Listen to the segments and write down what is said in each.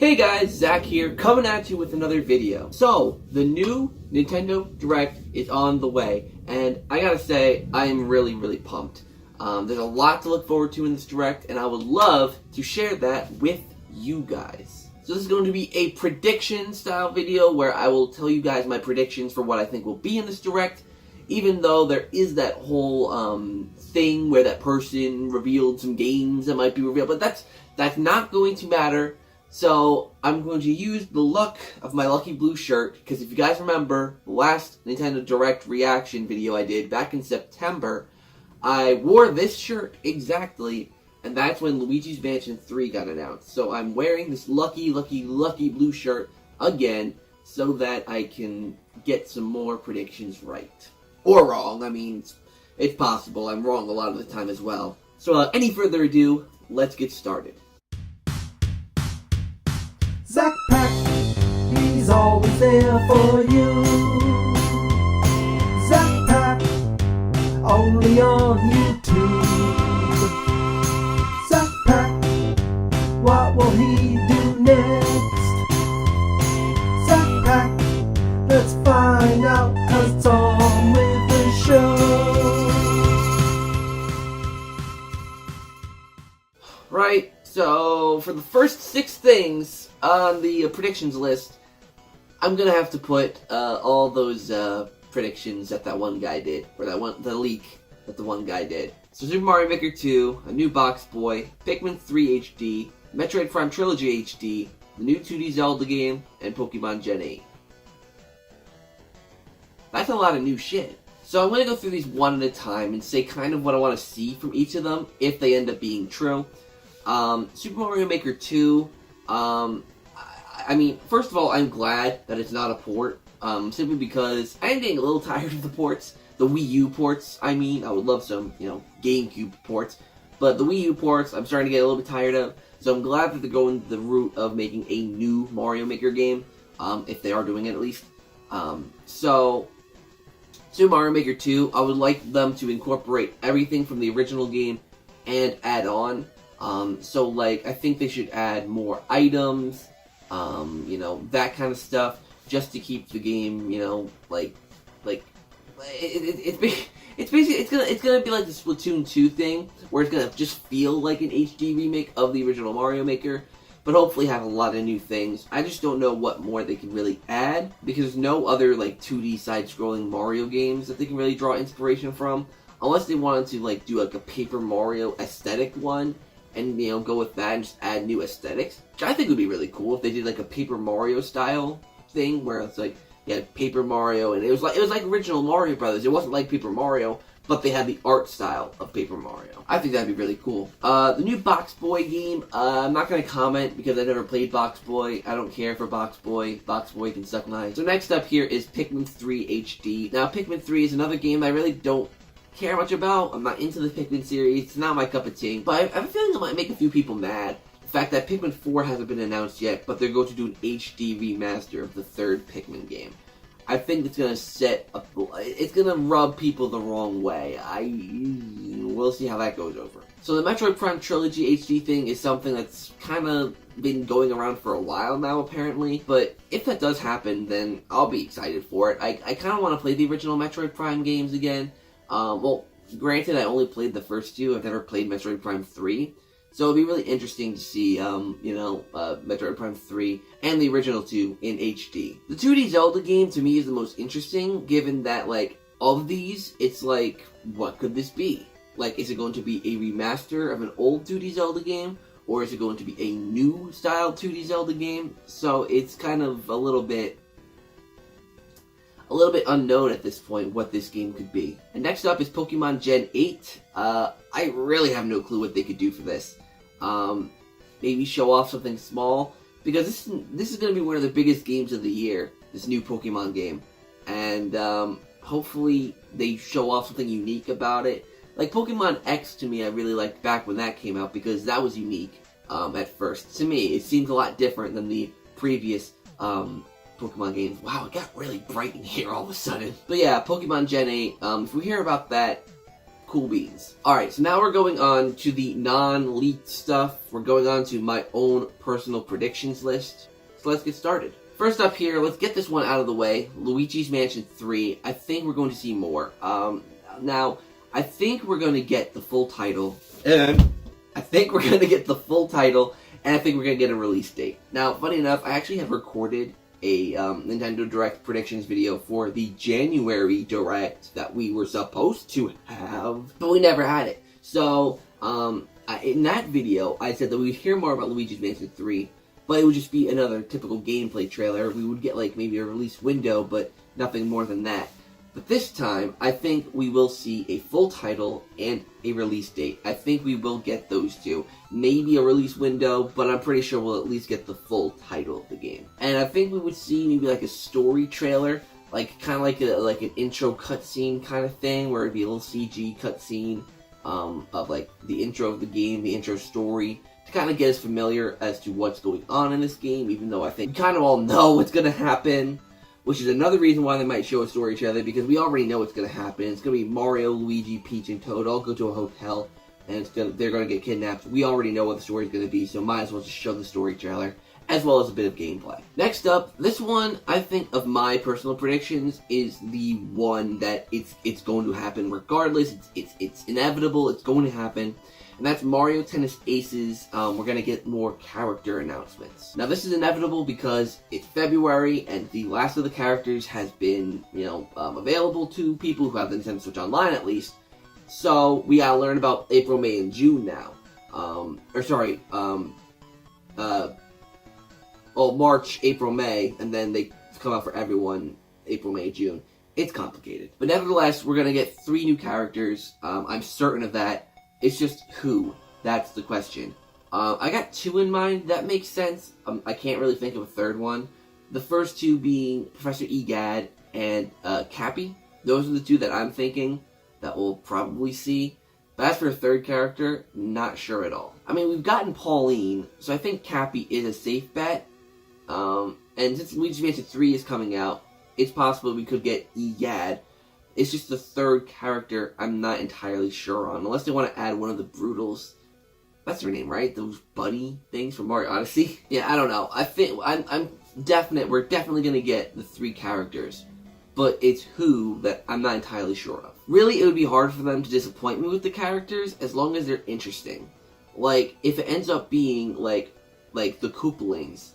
Hey guys, Zach here, coming at you with another video. So, the new Nintendo Direct is on the way, and I gotta say, I am really pumped. There's a lot to look forward to in this Direct, and I would love to share that with you guys. So this is going to be a prediction style video where I will tell you guys my predictions for what I think will be in this Direct, even though there is that whole thing where that person revealed some games that might be revealed, but that's not going to matter. So, I'm going to use the look of my lucky blue shirt, because if you guys remember, the last Nintendo Direct reaction video I did back in September, I wore this shirt exactly, and that's when Luigi's Mansion 3 got announced. So I'm wearing this lucky blue shirt again, so that I can get some more predictions right. Or wrong, I mean, it's possible, I'm wrong a lot of the time as well. So any further ado, let's get started. ZakPak, he's always there for you. ZakPak, only on YouTube. ZakPak, what will he do next? ZakPak, let's find out, 'cause it's on with the show. Right, so for the first 6 things on the predictions list, I'm gonna have to put all those predictions that one guy did, or the leak that the one guy did. So Super Mario Maker 2, a new Box Boy, Pikmin 3 HD, Metroid Prime Trilogy HD, the new 2D Zelda game, and Pokemon Gen 8. That's a lot of new shit. So I'm gonna go through these one at a time and say kind of what I want to see from each of them, if they end up being true. Super Mario Maker 2, I mean, first of all, I'm glad that it's not a port, simply because I am getting a little tired of the ports. The Wii U ports, I mean, I would love some, GameCube ports, but the Wii U ports, I'm starting to get a little bit tired of, so I'm glad that they're going the route of making a new Mario Maker game, if they are doing it at least. So, Super Mario Maker 2, I would like them to incorporate everything from the original game and add on. So, like, I think they should add more items, that kind of stuff, just to keep the game, it's gonna be like the Splatoon 2 thing, where it's gonna just feel like an HD remake of the original Mario Maker, but hopefully have a lot of new things. I just don't know what more they can really add, because there's no other, 2D side-scrolling Mario games that they can really draw inspiration from, unless they wanted to, do, a Paper Mario aesthetic one, and, go with that and just add new aesthetics, which I think would be really cool if they did, a Paper Mario style thing, where it's Paper Mario, and it was like original Mario Brothers. It wasn't like Paper Mario, but they had the art style of Paper Mario. I think that'd be really cool. The new Box Boy game, I'm not gonna comment because I never played Box Boy. I don't care for Box Boy. Box Boy can suck my. So next up here is Pikmin 3 HD. Now, Pikmin 3 is another game I really don't care much about. I'm not into the Pikmin series. It's not my cup of tea. But I have a feeling it might make a few people mad. The fact that Pikmin 4 hasn't been announced yet, but they're going to do an HD remaster of the 3rd Pikmin game. I think it's gonna it's gonna rub people the wrong way. We'll see how that goes over. So the Metroid Prime Trilogy HD thing is something that's kind of been going around for a while now, apparently. But if that does happen, then I'll be excited for it. I kind of want to play the original Metroid Prime games again. Well, granted, I only played the first 2. I've never played Metroid Prime 3. So it'll be really interesting to see, Metroid Prime 3 and the original 2 in HD. The 2D Zelda game, to me, is the most interesting, given that, of these, it's what could this be? Is it going to be a remaster of an old 2D Zelda game? Or is it going to be a new style 2D Zelda game? So it's kind of a little bit unknown at this point what this game could be. And next up is Pokemon Gen 8. I really have no clue what they could do for this. Maybe show off something small, because this is going to be one of the biggest games of the year, this new Pokemon game. And hopefully they show off something unique about it. Like Pokemon X, to me, I really liked back when that came out, because that was unique at first. To me, it seems a lot different than the previous Pokemon games. Wow, it got really bright in here all of a sudden. But yeah, Pokemon Gen 8, if we hear about that, Cool beans. Alright, so now we're going on to the non-leaked stuff. We're going on to my own personal predictions list. So let's get started. First up here, let's get this one out of the way. Luigi's Mansion 3. I think we're going to see more. Now, I think we're going to get the full title. And I think we're going to get the full title. And I think we're going to get a release date. Now, funny enough, I actually have recorded a Nintendo Direct predictions video for the January Direct that we were supposed to have, but we never had it. So, in that video, I said that we would hear more about Luigi's Mansion 3, but it would just be another typical gameplay trailer. We would get, like, maybe a release window, but nothing more than that. But this time, I think we will see a full title and a release date. I think we will get those two. Maybe a release window, but I'm pretty sure we'll at least get the full title of the game. And I think we would see maybe like a story trailer, like kind of like an intro cutscene kind of thing, where it'd be a little CG cutscene of like the intro of the game, the intro story, to kind of get us familiar as to what's going on in this game, even though I think we kind of all know what's going to happen. Which is another reason why they might show a story trailer, because we already know what's going to happen. It's going to be Mario, Luigi, Peach, and Toad all go to a hotel, and they're going to get kidnapped. We already know what the story is going to be, so might as well just show the story trailer, as well as a bit of gameplay. Next up, this one, I think, of my personal predictions, is the one that it's going to happen regardless. It's inevitable. It's going to happen. And that's Mario Tennis Aces. We're going to get more character announcements. Now, this is inevitable because it's February, and the last of the characters has been, available to people who have the Nintendo Switch Online, at least. So, we gotta learn about April, May, and June now. March, April, May, and then they come out for everyone April, May, June. It's complicated. But nevertheless, we're going to get 3 new characters. I'm certain of that. It's just who. That's the question. I got 2 in mind. That makes sense. I can't really think of a third one. The first 2 being Professor Egad and Cappy. Those are the 2 that I'm thinking that we'll probably see. But as for a third character, not sure at all. I mean, we've gotten Pauline, so I think Cappy is a safe bet. And since Luigi's Mansion 3 is coming out, it's possible we could get Egad. It's just the third character I'm not entirely sure on. Unless they want to add one of the Brutals. That's their name, right? Those buddy things from Mario Odyssey? Yeah, I don't know. I think we're definitely going to get the 3 characters. But it's who that I'm not entirely sure of. Really, it would be hard for them to disappoint me with the characters as long as they're interesting. Like, if it ends up being like the Koopalings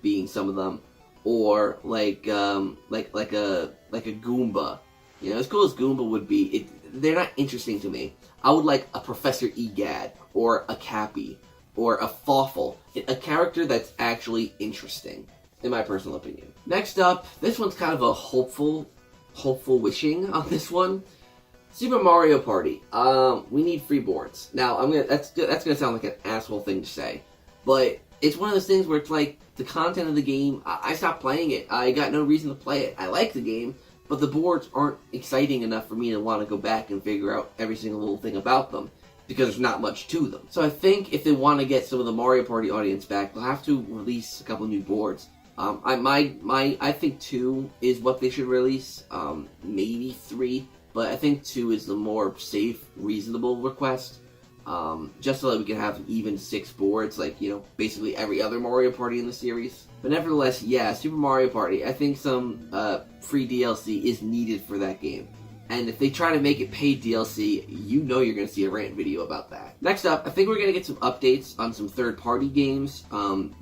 being some of them, or like a Goomba. As cool as Goomba would be, they're not interesting to me. I would like a Professor Egad, or a Cappy, or a Fawful. A character that's actually interesting, in my personal opinion. Next up, this one's kind of a hopeful wishing on this one. Super Mario Party. We need free boards. Now, that's gonna sound like an asshole thing to say, but it's one of those things where it's like, the content of the game, I stopped playing it. I got no reason to play it. I like the game, but the boards aren't exciting enough for me to want to go back and figure out every single little thing about them, because there's not much to them. So I think if they want to get some of the Mario Party audience back, they'll have to release a couple new boards. I think 2 is what they should release, maybe 3, but I think 2 is the more safe, reasonable request. Just so that we can have even 6 boards, like, basically every other Mario Party in the series. But nevertheless, yeah, Super Mario Party, I think some free DLC is needed for that game. And if they try to make it paid DLC, you're going to see a rant video about that. Next up, I think we're going to get some updates on some third-party games,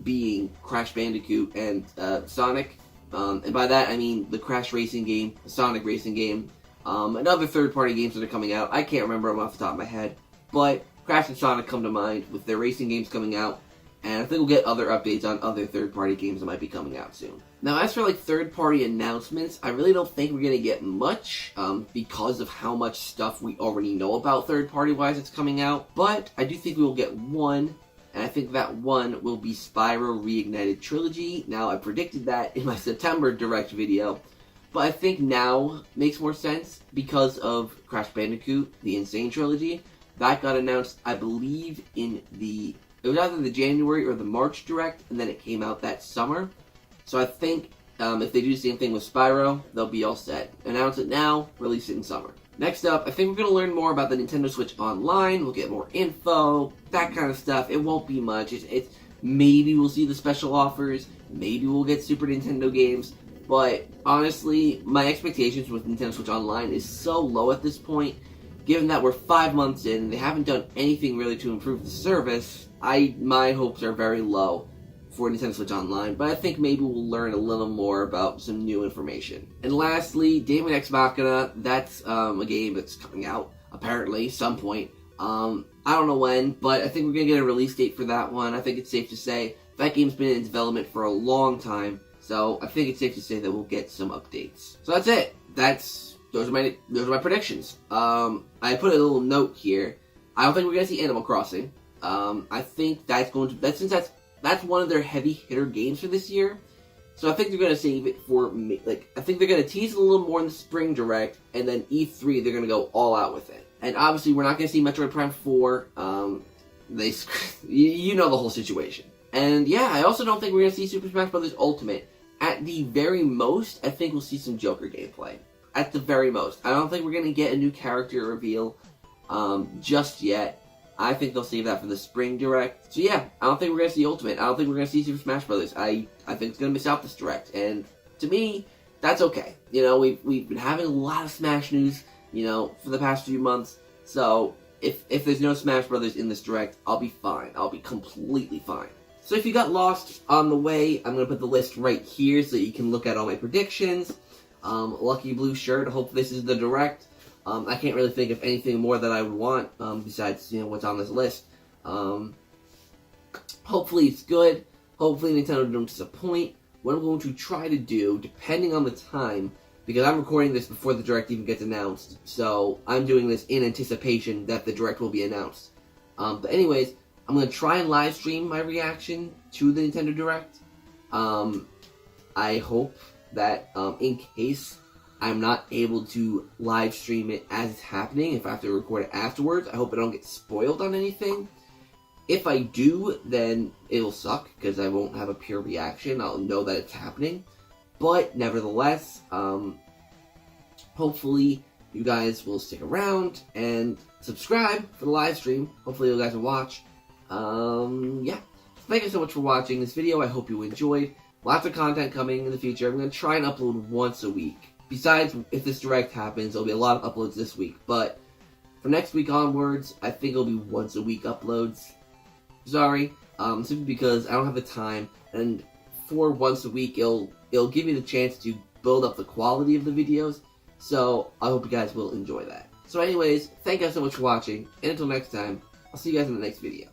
being Crash Bandicoot and Sonic. And by that, I mean the Crash Racing game, the Sonic Racing game, and other third-party games that are coming out. I can't remember them off the top of my head. But Crash and Sonic come to mind with their racing games coming out, and I think we'll get other updates on other third-party games that might be coming out soon. Now, as for third-party announcements, I really don't think we're going to get much, because of how much stuff we already know about third-party-wise that's coming out, but I do think we will get one, and I think that one will be Spyro Reignited Trilogy. Now, I predicted that in my September Direct video, but I think now makes more sense because of Crash Bandicoot, the Insane Trilogy. That got announced, I believe, it was either the January or the March Direct, and then it came out that summer. So I think if they do the same thing with Spyro, they'll be all set. Announce it now, release it in summer. Next up, I think we're going to learn more about the Nintendo Switch Online. We'll get more info, that kind of stuff. It won't be much. It's maybe we'll see the special offers. Maybe we'll get Super Nintendo games. But honestly, my expectations with Nintendo Switch Online is so low at this point. Given that we're 5 months in and they haven't done anything really to improve the service, my hopes are very low for Nintendo Switch Online, but I think maybe we'll learn a little more about some new information. And lastly, Daemon X Machina, that's a game that's coming out, apparently, some point. I don't know when, but I think we're going to get a release date for that one. I think it's safe to say that game's been in development for a long time, so I think it's safe to say that we'll get some updates. So that's it. Those are my predictions. I put a little note here. I don't think we're going to see Animal Crossing. I think that's since that's one of their heavy hitter games for this year. So I think they're going to save it for, I think they're going to tease it a little more in the Spring Direct, and then E3 they're going to go all out with it. And obviously we're not going to see Metroid Prime 4. You know the whole situation. And yeah, I also don't think we're going to see Super Smash Bros. Ultimate. At the very most, I think we'll see some Joker gameplay. At the very most. I don't think we're going to get a new character reveal just yet. I think they'll save that for the Spring Direct. So yeah, I don't think we're going to see Ultimate. I don't think we're going to see Super Smash Bros. I think it's going to miss out this Direct. And to me, that's okay. You know, we've been having a lot of Smash news, you know, for the past few months. So if there's no Smash Bros. In this Direct, I'll be fine. I'll be completely fine. So if you got lost on the way, I'm going to put the list right here so you can look at all my predictions. Lucky Blue Shirt, I hope this is the Direct. I can't really think of anything more that I would want, besides, you know, what's on this list. Hopefully it's good. Hopefully Nintendo don't disappoint. What I'm going to try to do, depending on the time, because I'm recording this before the Direct even gets announced, so I'm doing this in anticipation that the Direct will be announced. But anyways, I'm going to try and live stream my reaction to the Nintendo Direct. I hope that, in case I'm not able to live stream it as it's happening, if I have to record it afterwards, I hope I don't get spoiled on anything. If I do, then it'll suck, because I won't have a pure reaction. I'll know that it's happening. But, nevertheless, hopefully you guys will stick around and subscribe for the live stream. Hopefully you guys will watch. Yeah. Thank you so much for watching this video. I hope you enjoyed. Lots of content coming in the future. I'm going to try and upload once a week. Besides, if this Direct happens, there'll be a lot of uploads this week. But for next week onwards, I think it'll be once a week uploads. Sorry, simply because I don't have the time. And for once a week, it'll give me the chance to build up the quality of the videos. So I hope you guys will enjoy that. So anyways, thank you guys so much for watching. And until next time, I'll see you guys in the next video.